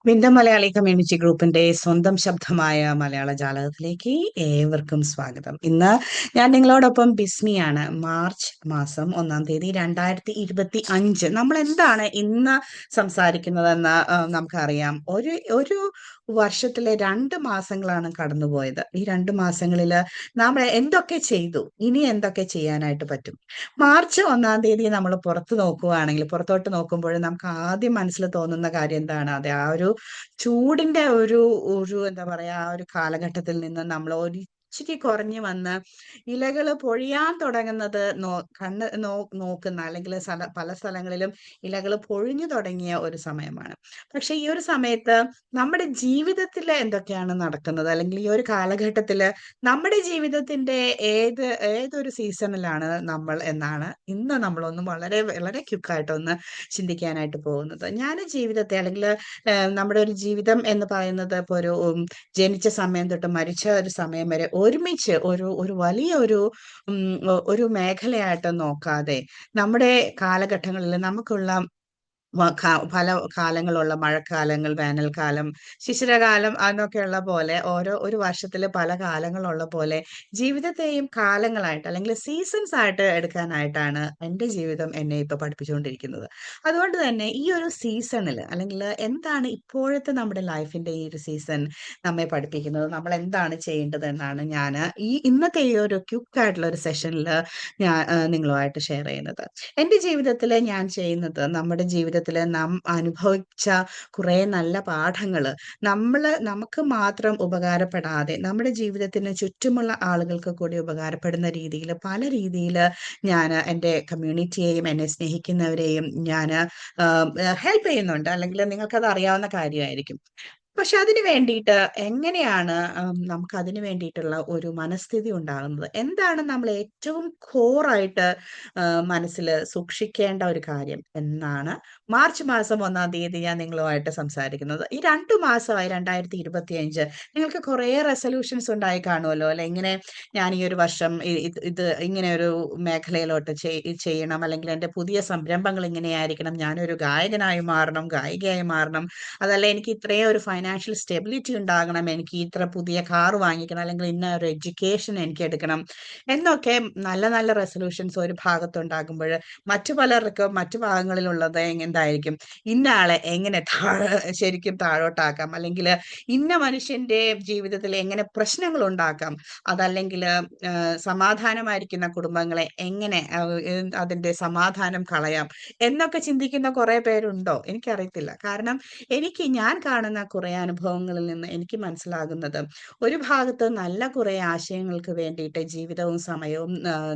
Winter Malayali community ഗ്രൂപ്പിന്റെ സ്വന്തം ശബ്ദമായ മലയാള ജാലകത്തിലേക്ക് ഏവർക്കും സ്വാഗതം. ഇന്ന് ഞാൻ നിങ്ങളോടൊപ്പം ബിസ്മിയാണ്. മാർച്ച് മാസം 1 തീയതി 2025 നമ്മൾ എന്താണ് ഇന്ന് സംസാരിക്കുന്നതെന്ന് നമുക്കറിയാം. ഒരു ഒരു വർഷത്തിലെ 2 മാസങ്ങളാണ് കടന്നുപോയത്. ഈ 2 മാസങ്ങളിൽ നമ്മൾ എന്തൊക്കെ ചെയ്തു, ഇനി എന്തൊക്കെ ചെയ്യാനായിട്ട് പറ്റും? മാർച്ച് 1 തീയതി നമ്മൾ പുറത്തോട്ട് നോക്കുമ്പോൾ നമുക്ക് ആദ്യം മനസ്സിൽ തോന്നുന്ന കാര്യം എന്താണ്? അതെ, ആ ഒരു ചൂടിന്റെ ഒരു ഒരു എന്താ പറയാ, ആ ഒരു കാലഘട്ടത്തിൽ നിന്ന് നമ്മൾ ഒരിച്ചിരി കുറഞ്ഞു വന്ന് ഇലകൾ പൊഴിയാൻ തുടങ്ങുന്നത് നോക്കുന്ന, അല്ലെങ്കിൽ പല സ്ഥലങ്ങളിലും ഇലകൾ പൊഴിഞ്ഞു തുടങ്ങിയ ഒരു സമയമാണ്. പക്ഷെ ഈ ഒരു സമയത്ത് നമ്മുടെ ജീവിതത്തിൽ എന്തൊക്കെയാണ് നടക്കുന്നത്, അല്ലെങ്കിൽ ഈ ഒരു കാലഘട്ടത്തില് നമ്മുടെ ജീവിതത്തിന്റെ ഏതൊരു സീസണിലാണ് നമ്മൾ എന്നാണ് ഇന്ന് നമ്മളൊന്ന് വളരെ വളരെ ക്വിക്കായിട്ടൊന്ന് ചിന്തിക്കാനായിട്ട് പോകുന്നത്. ഞാൻ ജീവിതത്തെ, അല്ലെങ്കിൽ നമ്മുടെ ഒരു ജീവിതം എന്ന് പറയുന്നത് ഇപ്പൊ ജനിച്ച സമയം തൊട്ട് മരിച്ച ഒരു സമയം വരെ ഒരുമിച്ച് ഒരു ഒരു വലിയ ഉം, ഒരു മേഖലയായിട്ട് നോക്കാതെ നമ്മുടെ കാലഘട്ടങ്ങളിൽ നമുക്കുള്ള പല കാലങ്ങളുള്ള മഴക്കാലങ്ങൾ, വേനൽക്കാലം, ശിശിരകാലം എന്നൊക്കെയുള്ള പോലെ ഒരു വർഷത്തില് പല കാലങ്ങളുള്ള പോലെ ജീവിതത്തെയും കാലങ്ങളായിട്ട്, അല്ലെങ്കിൽ സീസൺസ് ആയിട്ട് എടുക്കാനായിട്ടാണ് എൻ്റെ ജീവിതം എന്നെ ഇപ്പൊ പഠിപ്പിച്ചുകൊണ്ടിരിക്കുന്നത്. അതുകൊണ്ട് തന്നെ ഈ ഒരു സീസണിൽ, അല്ലെങ്കിൽ എന്താണ് ഇപ്പോഴത്തെ നമ്മുടെ ലൈഫിന്റെ ഈ ഒരു സീസൺ നമ്മെ പഠിപ്പിക്കുന്നത്, നമ്മൾ എന്താണ് ചെയ്യേണ്ടത് എന്നാണ് ഞാൻ ഇന്നത്തെ ഈ ഒരു ക്വിക്ക് ആയിട്ടുള്ള ഒരു സെഷനിൽ ഞാൻ നിങ്ങളുമായിട്ട് ഷെയർ ചെയ്യുന്നത്. എൻ്റെ ജീവിതത്തിൽ ഞാൻ ചെയ്യുന്നത്, നമ്മുടെ ജീവിതത്തിൽ നാം അനുഭവിച്ച കുറേ നല്ല പാഠങ്ങൾ നമുക്ക് മാത്രം ഉപകാരപ്പെടാതെ നമ്മുടെ ജീവിതത്തിന് ചുറ്റുമുള്ള ആളുകൾക്ക് കൂടി ഉപകാരപ്പെടുന്ന രീതിയിൽ, പല രീതിയിൽ ഞാൻ എൻ്റെ കമ്മ്യൂണിറ്റിയെയും എന്നെ സ്നേഹിക്കുന്നവരെയും ഞാൻ ഹെൽപ്പ് ചെയ്യുന്നുണ്ട്. അല്ലെങ്കിൽ നിങ്ങൾക്കത് അറിയാവുന്ന കാര്യമായിരിക്കും. പക്ഷെ അതിന് വേണ്ടിയിട്ട് എങ്ങനെയാണ് നമുക്ക് അതിന് വേണ്ടിയിട്ടുള്ള ഒരു മനസ്ഥിതി ഉണ്ടാകുന്നത്? എന്താണ് നമ്മൾ ഏറ്റവും കോറായിട്ട് മനസ്സിൽ സൂക്ഷിക്കേണ്ട ഒരു കാര്യം എന്നാണ് മാർച്ച് മാസം 1 തീയതി ഞാൻ നിങ്ങളുമായിട്ട് സംസാരിക്കുന്നത്. ഈ 2 മാസമായി 2025, നിങ്ങൾക്ക് കുറേ റെസൊല്യൂഷൻസ് ഉണ്ടായി കാണുമല്ലോ അല്ലെ? ഇങ്ങനെ ഞാൻ ഈ ഒരു വർഷം ഇത് ഇങ്ങനെ ഒരു മേഖലയിലോട്ട് ചെയ്യണം, അല്ലെങ്കിൽ എൻ്റെ പുതിയ സംരംഭങ്ങൾ ഇങ്ങനെയായിരിക്കണം, ഞാനൊരു ഗായകനായി മാറണം, ഗായികയായി മാറണം, അതല്ല എനിക്ക് ഇത്രയും ഒരു ഫൈനാൻഷ്യൽ സ്റ്റെബിലിറ്റി ഉണ്ടാകണം, എനിക്ക് ഇത്ര പുതിയ കാർ വാങ്ങിക്കണം, അല്ലെങ്കിൽ ഇന്ന ഒരു എഡ്യൂക്കേഷൻ എനിക്ക് എടുക്കണം എന്നൊക്കെ നല്ല നല്ല റെസൊല്യൂഷൻസ് ഒരു ഭാഗത്തുണ്ടാകുമ്പോൾ, മറ്റു പലർക്കും മറ്റു ഭാഗങ്ങളിലുള്ളത് എന്തായിരിക്കും? ഇന്ന ആളെ എങ്ങനെ ശരിക്കും താഴോട്ടാക്കാം, അല്ലെങ്കിൽ ഇന്ന മനുഷ്യന്റെ ജീവിതത്തിൽ എങ്ങനെ പ്രശ്നങ്ങൾ ഉണ്ടാക്കാം, അതല്ലെങ്കിൽ സമാധാനമായിരിക്കുന്ന കുടുംബങ്ങളെ എങ്ങനെ അതിന്റെ സമാധാനം കളയാം എന്നൊക്കെ ചിന്തിക്കുന്ന കുറെ പേരുണ്ടോ? എനിക്കറിയത്തില്ല. കാരണം ഞാൻ കാണുന്ന കുറെ അനുഭവങ്ങളിൽ നിന്ന് എനിക്ക് മനസ്സിലാകുന്നത്, ഒരു ഭാഗത്ത് നല്ല കുറെ ആശയങ്ങൾക്ക് വേണ്ടിയിട്ട് ജീവിതവും സമയവും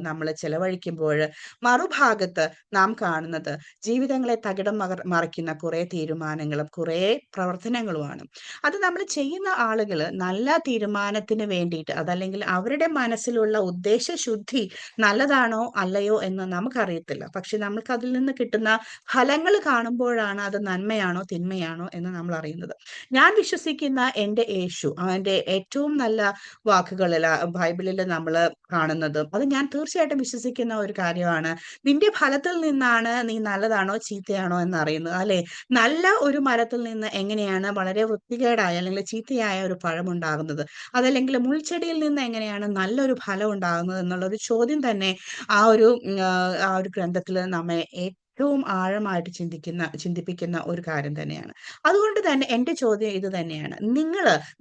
നമ്മൾ ചെലവഴിക്കുമ്പോൾ, മറുഭാഗത്ത് നാം കാണുന്നത് ജീവിതങ്ങളെ തകിടം മറിക്കുന്ന കുറെ തീരുമാനങ്ങളും കുറെ പ്രവർത്തനങ്ങളുമാണ്. അത് നമ്മൾ ചെയ്യുന്ന ആളുകൾ നല്ല തീരുമാനത്തിന് വേണ്ടിയിട്ട്, അതല്ലെങ്കിൽ അവരുടെ മനസ്സിലുള്ള ഉദ്ദേശശുദ്ധി നല്ലതാണോ അല്ലയോ എന്ന് നമുക്കറിയത്തില്ല. പക്ഷെ നമുക്ക് അതിൽ നിന്ന് കിട്ടുന്ന ഫലങ്ങൾ കാണുമ്പോഴാണ് അത് നന്മയാണോ തിന്മയാണോ എന്ന് നമ്മൾ അറിയുന്നത്. ഞാൻ വിശ്വസിക്കുന്ന എൻ്റെ യേശു, അവന്റെ ഏറ്റവും നല്ല വാക്കുകളിൽ ബൈബിളിൽ നമ്മൾ കാണുന്നത്, അത് ഞാൻ തീർച്ചയായിട്ടും വിശ്വസിക്കുന്ന ഒരു കാര്യമാണ്. നിന്റെ ഫലത്തിൽ നിന്നാണ് നീ നല്ലതാണോ ചീത്തയാണോ എന്ന് അറിയുന്നത്, അല്ലെ? നല്ല ഒരു മരത്തിൽ നിന്ന് എങ്ങനെയാണ് വളരെ വൃത്തികേടായ അല്ലെങ്കിൽ ചീത്തയായ ഒരു പഴം ഉണ്ടാകുന്നത്, അതല്ലെങ്കിൽ മുൾച്ചെടിയിൽ നിന്ന് എങ്ങനെയാണ് നല്ലൊരു ഫലം ഉണ്ടാകുന്നത് എന്നുള്ള ഒരു ചോദ്യം തന്നെ ആ ഒരു ഗ്രന്ഥത്തിൽ നമ്മെ ഏറ്റവും ആഴമായിട്ട് ചിന്തിപ്പിക്കുന്ന ഒരു കാര്യം തന്നെയാണ്. അതുകൊണ്ട് തന്നെ എൻ്റെ ചോദ്യം ഇത് തന്നെയാണ്.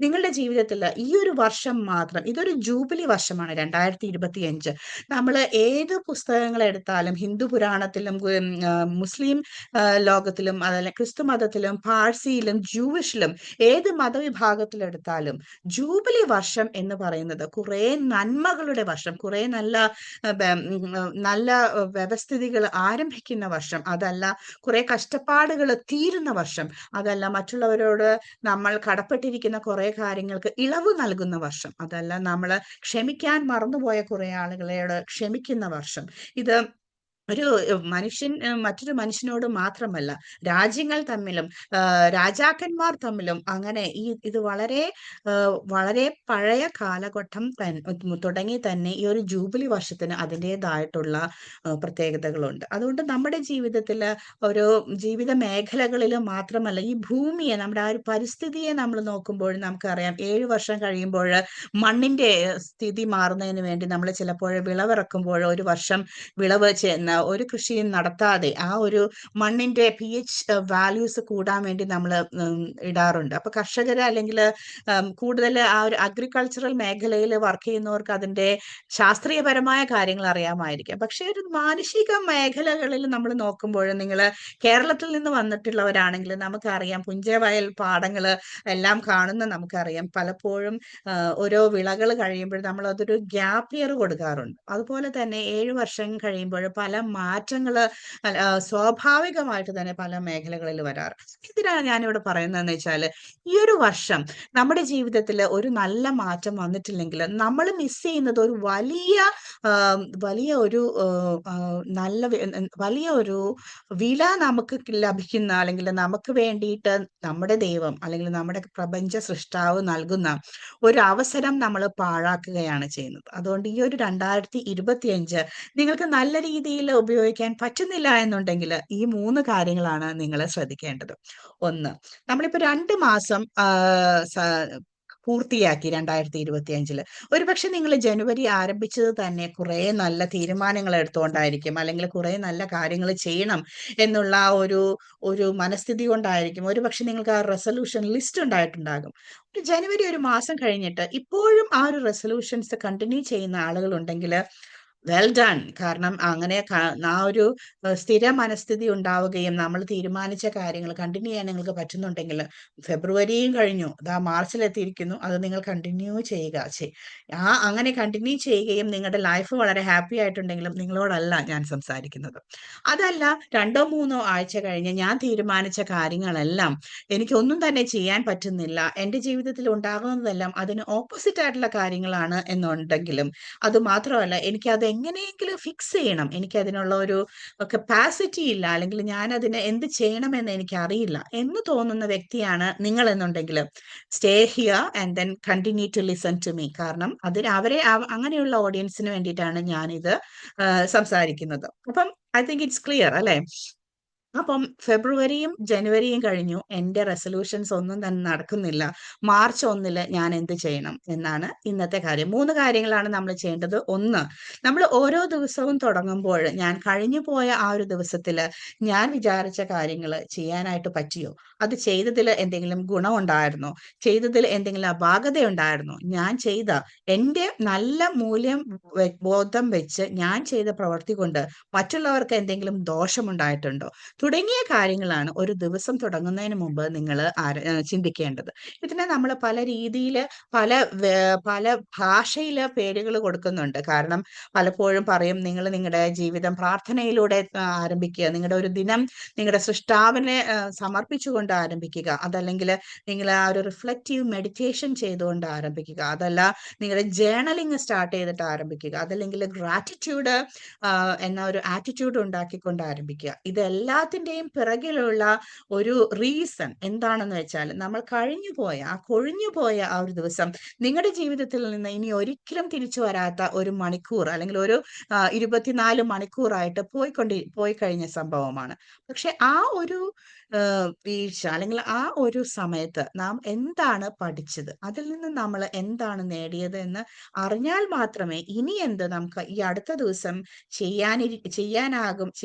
നിങ്ങളുടെ ജീവിതത്തിൽ ഈ ഒരു വർഷം മാത്രം, ഇതൊരു ജൂബിലി വർഷമാണ് 2025. നമ്മൾ ഏത് പുസ്തകങ്ങൾ എടുത്താലും, ഹിന്ദു പുരാണത്തിലും മുസ്ലിം ലോകത്തിലും, അതല്ല ക്രിസ്തു മതത്തിലും, പാഴ്സിയിലും, ജൂവിഷിലും, ഏത് മതവിഭാഗത്തിലെടുത്താലും ജൂബിലി വർഷം എന്ന് പറയുന്നത് കുറേ നന്മകളുടെ വർഷം, കുറേ നല്ല വ്യവസ്ഥിതികൾ ആരംഭിക്കുന്ന വർഷം, അതല്ല കുറെ കഷ്ടപ്പാടുകൾ തീരുന്ന വർഷം, അതല്ല മറ്റുള്ളവരോട് നമ്മൾ കടപ്പെട്ടിരിക്കുന്ന കുറെ കാര്യങ്ങൾക്ക് ഇളവ് നൽകുന്ന വർഷം, അതല്ല നമ്മൾ ക്ഷമിക്കാൻ മറന്നുപോയ കുറെ ആളുകളോട് ക്ഷമിക്കുന്ന വർഷം. ഇത് ഒരു മനുഷ്യൻ മറ്റൊരു മനുഷ്യനോട് മാത്രമല്ല, രാജ്യങ്ങൾ തമ്മിലും രാജാക്കന്മാർ തമ്മിലും അങ്ങനെ ഇത് വളരെ വളരെ പഴയ കാലഘട്ടം തുടങ്ങി തന്നെ ഈ ഒരു ജൂബിലി വർഷത്തിന് അതിൻ്റെതായിട്ടുള്ള പ്രത്യേകതകളുണ്ട്. അതുകൊണ്ട് നമ്മുടെ ജീവിതത്തിൽ ഒരു ജീവിത മേഖലകളിൽ മാത്രമല്ല, ഈ ഭൂമിയെ, നമ്മുടെ ആ ഒരു പരിസ്ഥിതിയെ നമ്മൾ നോക്കുമ്പോൾ നമുക്കറിയാം 7 വർഷം കഴിയുമ്പോൾ മണ്ണിന്റെ സ്ഥിതി മാറുന്നതിന് വേണ്ടി നമ്മൾ ചിലപ്പോൾ വിളവിറക്കുമ്പോൾ ഒരു വർഷം വിളവ് ഒരു കൃഷിയും നടത്താതെ ആ ഒരു മണ്ണിന്റെ pH വാല്യൂസ് കൂടാൻ വേണ്ടി നമ്മൾ ഇടാറുണ്ട്. അപ്പൊ കർഷകര് അല്ലെങ്കിൽ കൂടുതൽ ആ ഒരു അഗ്രികൾച്ചറൽ മേഖലയിൽ വർക്ക് ചെയ്യുന്നവർക്ക് അതിന്റെ ശാസ്ത്രീയപരമായ കാര്യങ്ങൾ അറിയാമായിരിക്കാം. പക്ഷെ ഒരു മാനുഷിക മേഖലകളിൽ നമ്മൾ നോക്കുമ്പോൾ, നിങ്ങൾ കേരളത്തിൽ നിന്ന് വന്നിട്ടുള്ളവരാണെങ്കിൽ നമുക്കറിയാം, പുഞ്ചവയൽ പാടങ്ങള് എല്ലാം കാണുന്ന നമുക്കറിയാം, പലപ്പോഴും ഓരോ വിളകൾ കഴിയുമ്പോൾ നമ്മൾ അതൊരു ഗ്യാപ്പ് ഇയർ കൊടുക്കാറുണ്ട്. അതുപോലെ തന്നെ 7 വർഷം കഴിയുമ്പോൾ പല മാറ്റങ്ങള് സ്വാഭാവികമായിട്ട് തന്നെ പല മേഖലകളിൽ വരാറുണ്ട്. എന്തിനാണ് ഞാനിവിടെ പറയുന്നതെന്ന് വെച്ചാൽ, ഈ ഒരു വർഷം നമ്മുടെ ജീവിതത്തിൽ ഒരു നല്ല മാറ്റം വന്നിട്ടില്ലെങ്കിൽ നമ്മൾ മിസ് ചെയ്യുന്നത് ഒരു വലിയ വലിയ ഒരു നല്ല വലിയ ഒരു വില നമുക്ക് ലഭിക്കുന്ന, അല്ലെങ്കിൽ നമുക്ക് വേണ്ടിയിട്ട് നമ്മുടെ ദൈവം അല്ലെങ്കിൽ നമ്മുടെ പ്രപഞ്ച സൃഷ്ടാവ് നൽകുന്ന ഒരു അവസരം നമ്മൾ പാഴാക്കുകയാണ് ചെയ്യുന്നത്. അതുകൊണ്ട് ഈ ഒരു 2025 നിങ്ങൾക്ക് നല്ല രീതിയിൽ ഉപയോഗിക്കാൻ പറ്റുന്നില്ല എന്നുണ്ടെങ്കിൽ ഈ 3 കാര്യങ്ങളാണ് നിങ്ങൾ ശ്രദ്ധിക്കേണ്ടത്. ഒന്ന്, നമ്മളിപ്പോ 2 മാസം പൂർത്തിയാക്കി 2025. ഒരുപക്ഷെ നിങ്ങൾ ജനുവരി ആരംഭിച്ചത് തന്നെ കുറെ നല്ല തീരുമാനങ്ങൾ എടുത്തുകൊണ്ടായിരിക്കും, അല്ലെങ്കിൽ കുറെ നല്ല കാര്യങ്ങൾ ചെയ്യണം എന്നുള്ള ഒരു ഒരു മനസ്ഥിതി കൊണ്ടായിരിക്കും. ഒരുപക്ഷെ നിങ്ങൾക്ക് ആ റെസൊല്യൂഷൻ ലിസ്റ്റ് ഉണ്ടായിട്ടുണ്ടാകും. ഒരു ജനുവരി ഒരു മാസം കഴിഞ്ഞിട്ട് ഇപ്പോഴും ആ ഒരു റെസൊല്യൂഷൻസ് കണ്ടിന്യൂ ചെയ്യുന്ന ആളുകൾ ഉണ്ടെങ്കിൽ വെൽ ഡൺ. കാരണം അങ്ങനെ ആ ഒരു സ്ഥിര മനസ്ഥിതി ഉണ്ടാവുകയും നമ്മൾ തീരുമാനിച്ച കാര്യങ്ങൾ കണ്ടിന്യൂ ചെയ്യാൻ നിങ്ങൾക്ക് പറ്റുന്നുണ്ടെങ്കിൽ, ഫെബ്രുവരിയും കഴിഞ്ഞു, മാർച്ചിലെത്തിയിരിക്കുന്നു, അത് നിങ്ങൾ കണ്ടിന്യൂ ചെയ്യുക. അങ്ങനെ കണ്ടിന്യൂ ചെയ്യുകയും നിങ്ങളുടെ ലൈഫ് വളരെ ഹാപ്പി ആയിട്ടുണ്ടെങ്കിലും നിങ്ങളോടല്ല ഞാൻ സംസാരിക്കുന്നത്. അതല്ല, 2 3 ആഴ്ച കഴിഞ്ഞ് ഞാൻ തീരുമാനിച്ച കാര്യങ്ങളെല്ലാം എനിക്കൊന്നും തന്നെ ചെയ്യാൻ പറ്റുന്നില്ല, എൻ്റെ ജീവിതത്തിൽ ഉണ്ടാകുന്നതെല്ലാം അതിന് ഓപ്പോസിറ്റ് ആയിട്ടുള്ള കാര്യങ്ങളാണ് എന്നുണ്ടെങ്കിലും, അത് മാത്രമല്ല എനിക്കത് എങ്ങനെയെങ്കിലും ഫിക്സ് ചെയ്യണം, എനിക്കതിനുള്ള ഒരു കപ്പാസിറ്റി ഇല്ല, അല്ലെങ്കിൽ ഞാൻ അതിന് എന്ത് ചെയ്യണമെന്ന് എനിക്കറിയില്ല എന്ന് തോന്നുന്ന വ്യക്തിയാണ് നിങ്ങൾ എന്നുണ്ടെങ്കിൽ, stay here and then continue to listen to me. കാരണം അതിന് അങ്ങനെയുള്ള ഓഡിയൻസിന് വേണ്ടിയിട്ടാണ് ഞാനിത് സംസാരിക്കുന്നത്. അപ്പം ഐ തിങ്ക് ഇറ്റ്സ് ക്ലിയർ അല്ലേ? അപ്പം ഫെബ്രുവരിയും ജനുവരിയും കഴിഞ്ഞു, എൻ്റെ റെസൊല്യൂഷൻസ് ഒന്നും തന്നെ നടക്കുന്നില്ല. മാർച്ച് 1 ഞാൻ എന്ത് ചെയ്യണം എന്നാണ് ഇന്നത്തെ കാര്യം. 3 കാര്യങ്ങളാണ് നമ്മൾ ചെയ്യേണ്ടത്. ഒന്ന്, നമ്മൾ ഓരോ ദിവസവും തുടങ്ങുമ്പോൾ ഞാൻ കഴിഞ്ഞു പോയ ആ ഒരു ദിവസത്തിൽ ഞാൻ വിചാരിച്ച കാര്യങ്ങൾ ചെയ്യാനായിട്ട് പറ്റിയോ, അത് ചെയ്തതിൽ എന്തെങ്കിലും ഗുണമുണ്ടായിരുന്നോ, ചെയ്തതിൽ എന്തെങ്കിലും അപാകത ഉണ്ടായിരുന്നോ, ഞാൻ ചെയ്ത എൻ്റെ നല്ല ബോധം വെച്ച് ഞാൻ ചെയ്ത പ്രവൃത്തി കൊണ്ട് മറ്റുള്ളവർക്ക് എന്തെങ്കിലും ദോഷമുണ്ടായിട്ടുണ്ടോ, തുടങ്ങിയ കാര്യങ്ങളാണ് ഒരു ദിവസം തുടങ്ങുന്നതിന് മുമ്പ് നിങ്ങൾ ചിന്തിക്കേണ്ടത്. ഇതിനെ നമ്മൾ പല രീതിയിൽ പല ഭാഷയിൽ പേരുകൾ കൊടുക്കുന്നുണ്ട്. കാരണം പലപ്പോഴും പറയും, നിങ്ങൾ നിങ്ങളുടെ ജീവിതം പ്രാർത്ഥനയിലൂടെ ആരംഭിക്കുക, നിങ്ങളുടെ ഒരു ദിനം നിങ്ങളുടെ സൃഷ്ടാവിനെ സമർപ്പിച്ചുകൊണ്ട് ആരംഭിക്കുക, അതല്ലെങ്കിൽ നിങ്ങൾ ആ ഒരു റിഫ്ലക്റ്റീവ് മെഡിറ്റേഷൻ ചെയ്തുകൊണ്ട് ആരംഭിക്കുക, അതല്ല നിങ്ങളുടെ ജേണലിംഗ് സ്റ്റാർട്ട് ചെയ്തിട്ട് ആരംഭിക്കുക, അതല്ലെങ്കിൽ ഗ്രാറ്റിറ്റ്യൂഡ് എന്ന ഒരു ആറ്റിറ്റ്യൂഡ് ഉണ്ടാക്കിക്കൊണ്ട് ആരംഭിക്കുക. ഇതെല്ലാത്തിൻ്റെയും പിറകിലുള്ള ഒരു റീസൺ എന്താണെന്ന് വെച്ചാൽ, നമ്മൾ കൊഴിഞ്ഞുപോയ ആ ഒരു ദിവസം നിങ്ങളുടെ ജീവിതത്തിൽ നിന്ന് ഇനി ഒരിക്കലും തിരിച്ചു വരാത്ത ഒരു മണിക്കൂർ, അല്ലെങ്കിൽ ഒരു 24 മണിക്കൂറായിട്ട് പോയി കഴിഞ്ഞ സംഭവമാണ്. പക്ഷെ ആ ഒരു വീഴ്ച, അല്ലെങ്കിൽ ആ ഒരു സമയത്ത് നാം എന്താണ് പഠിച്ചത്, അതിൽ നിന്ന് നമ്മൾ എന്താണ് നേടിയത് എന്ന് അറിഞ്ഞാൽ മാത്രമേ ഇനി എന്ത് നമുക്ക് ഈ അടുത്ത ദിവസം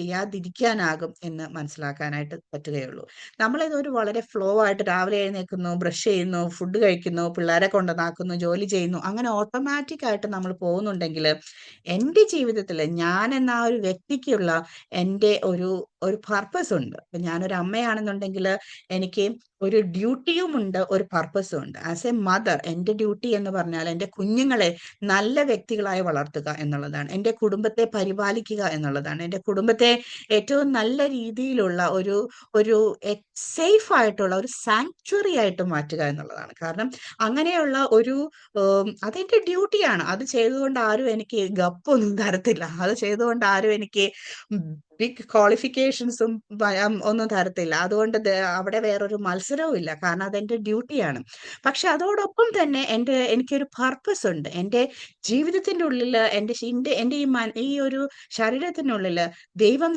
ചെയ്യാതിരിക്കാനാകും എന്ന് മനസ്സിലാക്കാനായിട്ട് പറ്റുകയുള്ളൂ. നമ്മളിതൊരു വളരെ ഫ്ലോ ആയിട്ട് രാവിലെ എഴുന്നേൽക്കുന്നു, ബ്രഷ് ചെയ്യുന്നു, ഫുഡ് കഴിക്കുന്നു, പിള്ളേരെ കൊണ്ടുവന്നാക്കുന്നു, ജോലി ചെയ്യുന്നു, അങ്ങനെ ഓട്ടോമാറ്റിക് ആയിട്ട് നമ്മൾ പോകുന്നുണ്ടെങ്കിൽ, എൻ്റെ ജീവിതത്തിൽ ഞാൻ എന്ന ആ ഒരു വ്യക്തിക്കുള്ള എൻ്റെ ഒരു പർപ്പസ് ഉണ്ട്. ഇപ്പൊ ഞാനൊരു അമ്മയാണെന്നുണ്ടെങ്കിൽ എനിക്ക് ഒരു ഡ്യൂട്ടിയും ഉണ്ട്, ഒരു പർപ്പസും ഉണ്ട്. ആസ് എ മദർ എൻ്റെ ഡ്യൂട്ടി എന്ന് പറഞ്ഞാൽ എൻ്റെ കുഞ്ഞുങ്ങളെ നല്ല വ്യക്തികളായി വളർത്തുക എന്നുള്ളതാണ്. എൻ്റെ കുടുംബത്തെ പരിപാലിക്കുക എന്നുള്ളതാണ്. എൻ്റെ കുടുംബത്തെ ഏറ്റവും നല്ല രീതിയിലുള്ള ഒരു ഒരു സേഫ് ആയിട്ടുള്ള ഒരു സാങ്ച്വറി ആയിട്ട് മാറ്റുക എന്നുള്ളതാണ്. കാരണം അങ്ങനെയുള്ള ഒരു അതെന്റെ ഡ്യൂട്ടിയാണ്. അത് ചെയ്തുകൊണ്ട് ആരും എനിക്ക് ഗപ്പൊന്നും തരത്തില്ല. അത് ചെയ്തുകൊണ്ട് ആരും എനിക്ക് ബിഗ് ക്വാളിഫിക്കേഷൻസും ഒന്നും തരത്തില്ല. അതുകൊണ്ട് അവിടെ വേറൊരു മത്സരവും ഇല്ല. കാരണം അതെന്റെ ഡ്യൂട്ടിയാണ്. പക്ഷെ അതോടൊപ്പം തന്നെ എനിക്കൊരു പർപ്പസ് ഉണ്ട്. എൻ്റെ ജീവിതത്തിന്റെ ഉള്ളില് എൻ്റെ ഈ ഒരു ശരീരത്തിനുള്ളില് ദൈവം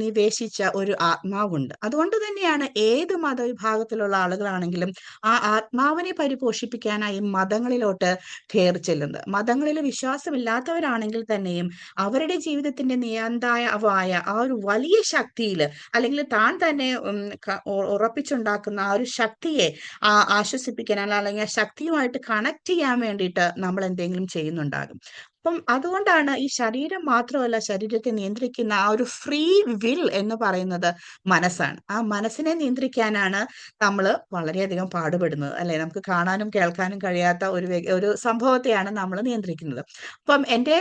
നിവേശിച്ച ഒരു ആത്മാവുണ്ട്. അതുകൊണ്ട് തന്നെയാണ് ഏത് മതവിഭാഗത്തിലുള്ള ആളുകളാണെങ്കിലും ആ ആത്മാവിനെ പരിപോഷിപ്പിക്കാനായി മതങ്ങളിലോട്ട് കയറി ചെല്ലുന്നത്. മതങ്ങളിൽ വിശ്വാസമില്ലാത്തവരാണെങ്കിൽ തന്നെയും അവരുടെ ജീവിതത്തിന്റെ നിയന്താവായ ആ ഒരു വലിയ ശക്തിയില്, അല്ലെങ്കിൽ താൻ തന്നെ ഉറപ്പിച്ചുണ്ടാക്കുന്ന ആ ഒരു ശക്തിയെ ആശ്വസിപ്പിക്കാൻ, അല്ലെങ്കിൽ ആ ശക്തിയുമായിട്ട് കണക്ട് ചെയ്യാൻ വേണ്ടിയിട്ട് നമ്മൾ എന്തെങ്കിലും ചെയ്യുന്നുണ്ടാകും. അപ്പം അതുകൊണ്ടാണ് ഈ ശരീരം മാത്രമല്ല, ശരീരത്തെ നിയന്ത്രിക്കുന്ന ആ ഒരു ഫ്രീ വിൽ എന്ന് പറയുന്നത് മനസ്സാണ്. ആ മനസ്സിനെ നിയന്ത്രിക്കാനാണ് നമ്മൾ വളരെയധികം പാടുപെടുന്നത്, അല്ലെ? നമുക്ക് കാണാനും കേൾക്കാനും കഴിയാത്ത ഒരു സംഭവത്തെയാണ് നമ്മൾ നിയന്ത്രിക്കുന്നത്. അപ്പം എൻ്റെ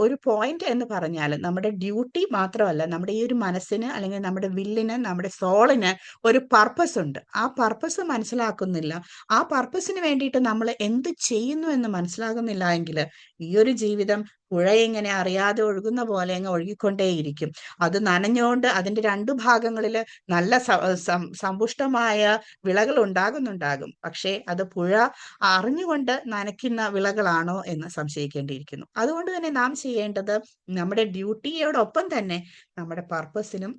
ഒരു പോയിന്റ് എന്ന് പറഞ്ഞാൽ, നമ്മുടെ ഡ്യൂട്ടി മാത്രമല്ല, നമ്മുടെ ഈ ഒരു മനസ്സിന്, അല്ലെങ്കിൽ നമ്മുടെ വില്ലിന്, നമ്മുടെ സോളിന് ഒരു പർപ്പസ് ഉണ്ട്. ആ പർപ്പസ് മനസ്സിലാക്കുന്നില്ല, ആ പർപ്പസിന് വേണ്ടിയിട്ട് നമ്മൾ എന്ത് ചെയ്യുന്നു എന്ന് മനസ്സിലാകുന്നില്ല എങ്കിൽ ഈ ഒരു ജീവിതം പുഴ ഇങ്ങനെ അറിയാതെ ഒഴുകുന്ന പോലെ അങ്ങ് ഒഴുകിക്കൊണ്ടേയിരിക്കും. അത് നനഞ്ഞുകൊണ്ട് അതിന്റെ രണ്ടു ഭാഗങ്ങളിൽ നല്ല സമ്പുഷ്ടമായ വിളകൾ ഉണ്ടാകും. പക്ഷേ അത് പുഴ അറിഞ്ഞുകൊണ്ട് നനയ്ക്കുന്ന വിളകളാണോ എന്ന് സംശയിക്കേണ്ടിയിരിക്കുന്നു. അതുകൊണ്ട് തന്നെ നാം ചെയ്യേണ്ടത് നമ്മുടെ ഡ്യൂട്ടിയോടൊപ്പം തന്നെ നമ്മുടെ പർപ്പസിനും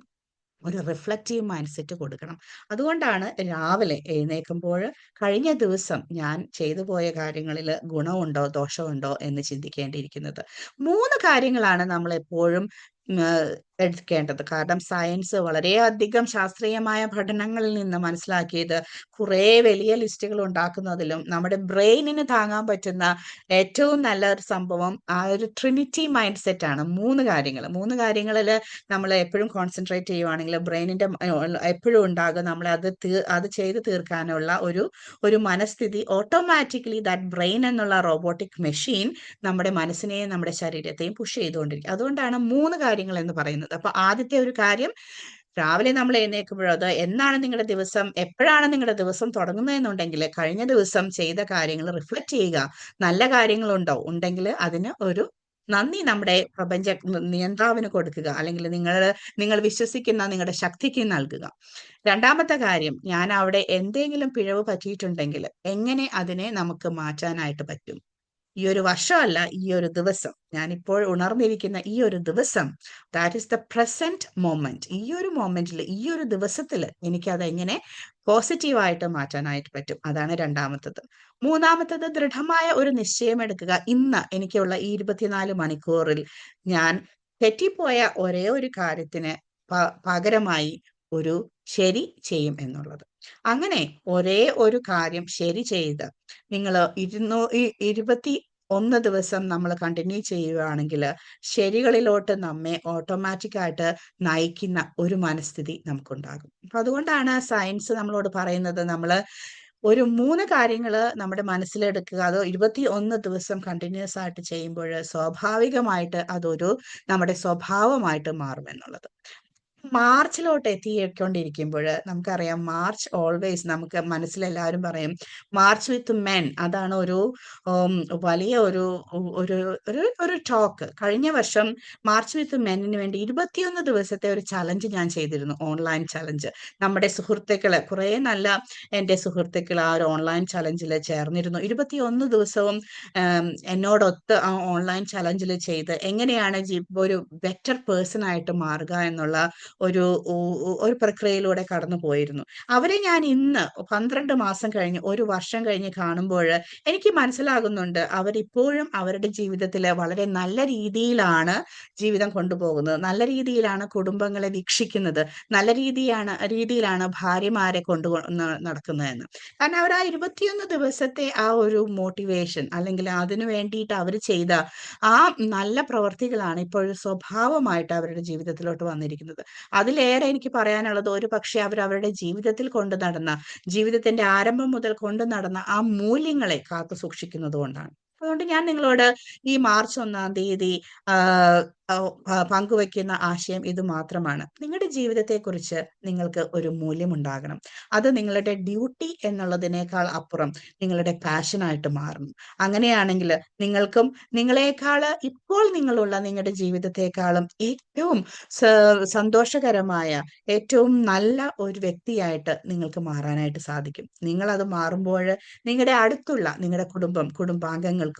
ഒരു റിഫ്ലക്റ്റീവ് മൈൻഡ് സെറ്റ് കൊടുക്കണം. അതുകൊണ്ടാണ് രാവിലെ എഴുന്നേൽക്കുമ്പോൾ കഴിഞ്ഞ ദിവസം ഞാൻ ചെയ്തു പോയ കാര്യങ്ങളിൽ ഗുണമുണ്ടോ ദോഷമുണ്ടോ എന്ന് ചിന്തിക്കേണ്ടിയിരിക്കുന്നത്. 3 കാര്യങ്ങളാണ് നമ്മൾ എപ്പോഴും എടുക്കേണ്ടത്. കാരണം സയൻസ് വളരെയധികം ശാസ്ത്രീയമായ പഠനങ്ങളിൽ നിന്ന് മനസ്സിലാക്കിയത്, കുറേ വലിയ ലിസ്റ്റുകൾ ഉണ്ടാക്കുന്നതിലും നമ്മുടെ ബ്രെയിനിന് താങ്ങാൻ പറ്റുന്ന ഏറ്റവും നല്ല ഒരു സംഭവം ആ ഒരു ട്രിനിറ്റി മൈൻഡ് സെറ്റ് ആണ്. 3 കാര്യങ്ങളിൽ നമ്മൾ എപ്പോഴും കോൺസെൻട്രേറ്റ് ചെയ്യുവാണെങ്കിൽ ബ്രെയിനിന്റെ എപ്പോഴും ഉണ്ടാകും നമ്മളെ അത് ചെയ്ത് തീർക്കാനുള്ള ഒരു മനസ്ഥിതി. ഓട്ടോമാറ്റിക്കലി ദാറ്റ് ബ്രെയിൻ എന്നുള്ള റോബോട്ടിക് മെഷീൻ നമ്മുടെ മനസ്സിനെയും നമ്മുടെ ശരീരത്തെയും പുഷ് ചെയ്തുകൊണ്ടിരിക്കും. അതുകൊണ്ടാണ് 3 കാര്യങ്ങൾ എന്ന് പറയുന്നത്. അപ്പൊ ആദ്യത്തെ ഒരു കാര്യം, രാവിലെ നമ്മൾ എഴുന്നേൽക്കുമ്പോഴത് എന്നാണ് നിങ്ങളുടെ ദിവസം, എപ്പോഴാണ് നിങ്ങളുടെ ദിവസം തുടങ്ങുന്നതെന്നുണ്ടെങ്കിൽ കഴിഞ്ഞ ദിവസം ചെയ്ത കാര്യങ്ങൾ റിഫ്ലക്റ്റ് ചെയ്യുക. നല്ല കാര്യങ്ങളുണ്ടോ ഉണ്ടെങ്കിൽ അതിന് ഒരു നന്ദി നമ്മുടെ പ്രപഞ്ച നിയന്താവിന് കൊടുക്കുക, അല്ലെങ്കിൽ നിങ്ങൾ വിശ്വസിക്കുന്ന നിങ്ങളുടെ ശക്തിക്ക് നൽകുക. രണ്ടാമത്തെ കാര്യം, ഞാൻ അവിടെ എന്തെങ്കിലും പിഴവ് പറ്റിയിട്ടുണ്ടെങ്കിൽ എങ്ങനെ അതിനെ നമുക്ക് മാറ്റാനായിട്ട് പറ്റും. ഈ ഒരു വർഷമല്ല, ഈ ഒരു ദിവസം, ഞാനിപ്പോൾ ഉണർന്നിരിക്കുന്ന ഈ ഒരു ദിവസം, that is the present moment. ഈ ഒരു മൊമെന്റിൽ, ഈ ഒരു ദിവസത്തിൽ എനിക്കത് എങ്ങനെ പോസിറ്റീവായിട്ട് മാറ്റാനായിട്ട് പറ്റും. അതാണ് രണ്ടാമത്തത്. മൂന്നാമത്തത്, ദൃഢമായ ഒരു നിശ്ചയം എടുക്കുക. ഇന്ന് എനിക്കുള്ള ഈ 24 മണിക്കൂറിൽ ഞാൻ തെറ്റിപ്പോയ ഒരേ ഒരു കാര്യത്തിന് പകരമായി ഒരു ശരി ചെയ്യും എന്നുള്ളത്. അങ്ങനെ ഒരേ ഒരു കാര്യം ശരി ചെയ്ത് നിങ്ങൾ 21 ദിവസം നമ്മൾ കണ്ടിന്യൂ ചെയ്യുകയാണെങ്കിൽ ശരികളിലോട്ട് നമ്മെ ഓട്ടോമാറ്റിക്കായിട്ട് നയിക്കുന്ന ഒരു മനസ്ഥിതി നമുക്കുണ്ടാകും. അപ്പൊ അതുകൊണ്ടാണ് സയൻസ് നമ്മളോട് പറയുന്നത്, നമ്മൾ ഒരു 3 കാര്യങ്ങൾ നമ്മുടെ മനസ്സിലെടുക്കുക. അത് 21 ദിവസം കണ്ടിന്യൂസ് ആയിട്ട് ചെയ്യുമ്പോൾ സ്വാഭാവികമായിട്ട് അതൊരു നമ്മുടെ സ്വഭാവമായിട്ട് മാറുമെന്നുള്ളത്. മാർച്ചിലോട്ട് എത്തിക്കൊണ്ടിരിക്കുമ്പോൾ നമുക്കറിയാം, മാർച്ച് ഓൾവേസ് നമുക്ക് മനസ്സിലെല്ലാവരും പറയും മാർച്ച് വിത്ത് മെൻ. അതാണ് ഒരു വലിയ ഒരു ഒരു ഒരു ഒരു ടോക്ക്. കഴിഞ്ഞ വർഷം മാർച്ച് വിത്ത് മെന്നിന് വേണ്ടി 21 ദിവസത്തെ ഒരു ചലഞ്ച് ഞാൻ ചെയ്തിരുന്നു, ഓൺലൈൻ ചലഞ്ച്. നമ്മുടെ സുഹൃത്തുക്കള്, കുറേ നല്ല എൻ്റെ സുഹൃത്തുക്കൾ ആ ഒരു ഓൺലൈൻ ചലഞ്ചിൽ ചേർന്നിരുന്നു. 21 ദിവസവും എന്നോടൊത്ത് ആ ഓൺലൈൻ ചലഞ്ചിൽ ചെയ്ത് എങ്ങനെയാണ് ഒരു ബെറ്റർ പേഴ്സൺ ആയിട്ട് മാറുക എന്നുള്ള ഒരു പ്രക്രിയയിലൂടെ കടന്നു പോയിരുന്നു. അവരെ ഞാൻ ഇന്ന് 12 മാസം കഴിഞ്ഞ്, ഒരു വർഷം കഴിഞ്ഞ് കാണുമ്പോൾ എനിക്ക് മനസ്സിലാകുന്നുണ്ട്, അവരിപ്പോഴും അവരുടെ ജീവിതത്തിൽ വളരെ നല്ല രീതിയിലാണ് ജീവിതം കൊണ്ടുപോകുന്നത്, നല്ല രീതിയിലാണ് കുടുംബങ്ങളെ വീക്ഷിക്കുന്നത്, നല്ല രീതിയിലാണ് ഭാര്യമാരെ നടക്കുന്നതെന്ന്. കാരണം അവർ ആ 21 ദിവസത്തെ ആ ഒരു മോട്ടിവേഷൻ, അല്ലെങ്കിൽ അതിനു വേണ്ടിയിട്ട് അവർ ചെയ്ത ആ നല്ല പ്രവർത്തികളാണ് ഇപ്പോൾ സ്വഭാവമായിട്ട് അവരുടെ ജീവിതത്തിലോട്ട് വന്നിരിക്കുന്നത്. അതിലേറെ എനിക്ക് പറയാനുള്ളത് ഒരു പക്ഷേ അവരവരുടെ ജീവിതത്തിൽ കൊണ്ടു നടന്ന, ജീവിതത്തിന്റെ ആരംഭം മുതൽ കൊണ്ടു നടന്ന ആ മൂല്യങ്ങളെ കാത്തു സൂക്ഷിക്കുന്നത് കൊണ്ടാണ്. അതുകൊണ്ട് ഞാൻ നിങ്ങളോട് ഈ മാർച്ച് 1-ാം തീയതി ആഹ് പങ്കുവയ്ക്കുന്ന ആശയം ഇത് മാത്രമാണ്. നിങ്ങളുടെ ജീവിതത്തെക്കുറിച്ച് നിങ്ങൾക്ക് ഒരു മൂല്യമുണ്ടാകണം. അത് നിങ്ങളുടെ ഡ്യൂട്ടി എന്നുള്ളതിനേക്കാൾ അപ്പുറം നിങ്ങളുടെ പാഷനായിട്ട് മാറണം. അങ്ങനെയാണെങ്കിൽ നിങ്ങൾക്കും നിങ്ങളെക്കാൾ ഇപ്പോൾ നിങ്ങളുള്ള നിങ്ങളുടെ ജീവിതത്തെക്കാളും ഏറ്റവും സന്തോഷകരമായ, ഏറ്റവും നല്ല ഒരു വ്യക്തിയായിട്ട് നിങ്ങൾക്ക് മാറാനായിട്ട് സാധിക്കും. നിങ്ങളത് മാറുമ്പോൾ നിങ്ങളുടെ അടുത്തുള്ള നിങ്ങളുടെ കുടുംബാംഗങ്ങൾക്കും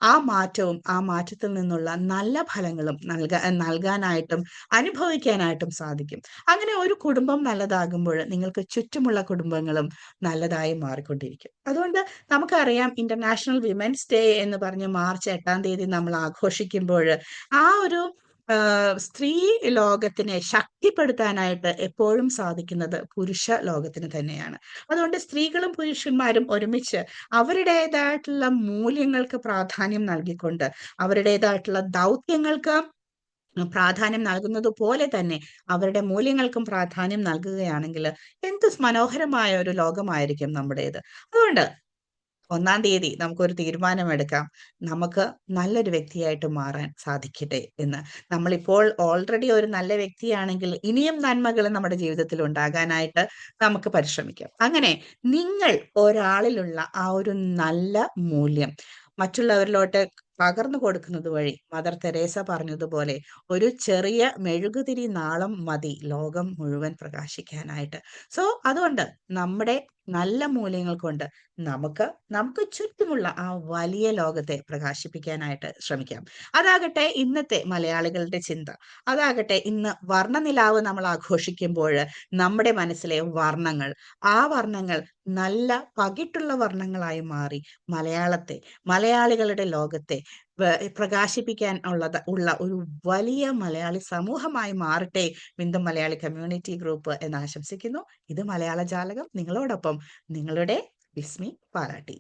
ആ മാറ്റവും ആ മാറ്റത്തിൽ നിന്നുള്ള നല്ല ഫലങ്ങളും നൽകാനായിട്ടും അനുഭവിക്കാനായിട്ടും സാധിക്കും. അങ്ങനെ ഒരു കുടുംബം നല്ലതാകുമ്പോൾ നിങ്ങൾക്ക് ചുറ്റുമുള്ള കുടുംബങ്ങളും നല്ലതായി മാറിക്കൊണ്ടിരിക്കും. അതുകൊണ്ട് നമുക്കറിയാം, ഇന്റർനാഷണൽ വിമൻസ് ഡേ എന്ന് പറഞ്ഞ് മാർച്ച് 8-ാം തീയതി നമ്മൾ ആഘോഷിക്കുമ്പോൾ ആ ഒരു സ്ത്രീ ലോകത്തിനെ ശക്തിപ്പെടുത്താനായിട്ട് എപ്പോഴും സാധിക്കുന്നത് പുരുഷ ലോകത്തിന് തന്നെയാണ്. അതുകൊണ്ട് സ്ത്രീകളും പുരുഷന്മാരും ഒരുമിച്ച് അവരുടേതായിട്ടുള്ള മൂല്യങ്ങൾക്ക് പ്രാധാന്യം നൽകിക്കൊണ്ട്, അവരുടേതായിട്ടുള്ള ദൗത്യങ്ങൾക്ക് പ്രാധാന്യം നൽകുന്നത് പോലെ തന്നെ അവരുടെ മൂല്യങ്ങൾക്കും പ്രാധാന്യം നൽകുകയാണെങ്കിൽ എന്ത് മനോഹരമായ ഒരു ലോകമായിരിക്കും നമ്മുടേത്. അതുകൊണ്ട് 1-ാം തീയതി നമുക്കൊരു തീരുമാനമെടുക്കാം. നമുക്ക് നല്ലൊരു വ്യക്തിയായിട്ട് മാറാൻ സാധിക്കട്ടെ എന്ന്. നമ്മളിപ്പോൾ ഓൾറെഡി ഒരു നല്ല വ്യക്തിയാണെങ്കിൽ ഇനിയും നന്മകൾ നമ്മുടെ ജീവിതത്തിൽ ഉണ്ടാകാനായിട്ട് നമുക്ക് പരിശ്രമിക്കാം. അങ്ങനെ നിങ്ങൾ ഒരാളിലുള്ള ആ ഒരു നല്ല മൂല്യം മറ്റുള്ളവരിലോട്ട് പകർന്നു കൊടുക്കുന്നത് വഴി, മദർ തെരേസ പറഞ്ഞതുപോലെ, ഒരു ചെറിയ മെഴുകുതിരി നാളം മതി ലോകം മുഴുവൻ പ്രകാശിക്കാനായിട്ട്. സോ അതുകൊണ്ട് നമ്മുടെ നല്ല മൂല്യങ്ങൾ കൊണ്ട് നമുക്ക് ചുറ്റുമുള്ള ആ വലിയ ലോകത്തെ പ്രകാശിപ്പിക്കാനായിട്ട് ശ്രമിക്കാം. അതാകട്ടെ ഇന്നത്തെ മലയാളികളുടെ ചിന്ത. അതാകട്ടെ ഇന്ന് വർണ്ണനിലാവ് നമ്മൾ ആഘോഷിക്കുമ്പോൾ നമ്മുടെ മനസ്സിലെ വർണ്ണങ്ങൾ, ആ വർണ്ണങ്ങൾ നല്ല പകിട്ടുള്ള വർണ്ണങ്ങളായി മാറി മലയാളികളുടെ ലോകത്തെ പ്രകാശിപ്പിക്കാൻ ഉള്ള ഒരു വലിയ മലയാളി സമൂഹമായി മാറട്ടെ വിന്ദം മലയാളി കമ്മ്യൂണിറ്റി ഗ്രൂപ്പ് എന്ന് ആശംസിക്കുന്നു. ഇത് മലയാള ജാലകം, നിങ്ങളോടൊപ്പം നിങ്ങളുടെ ബിസ്മി പാലാട്ടി.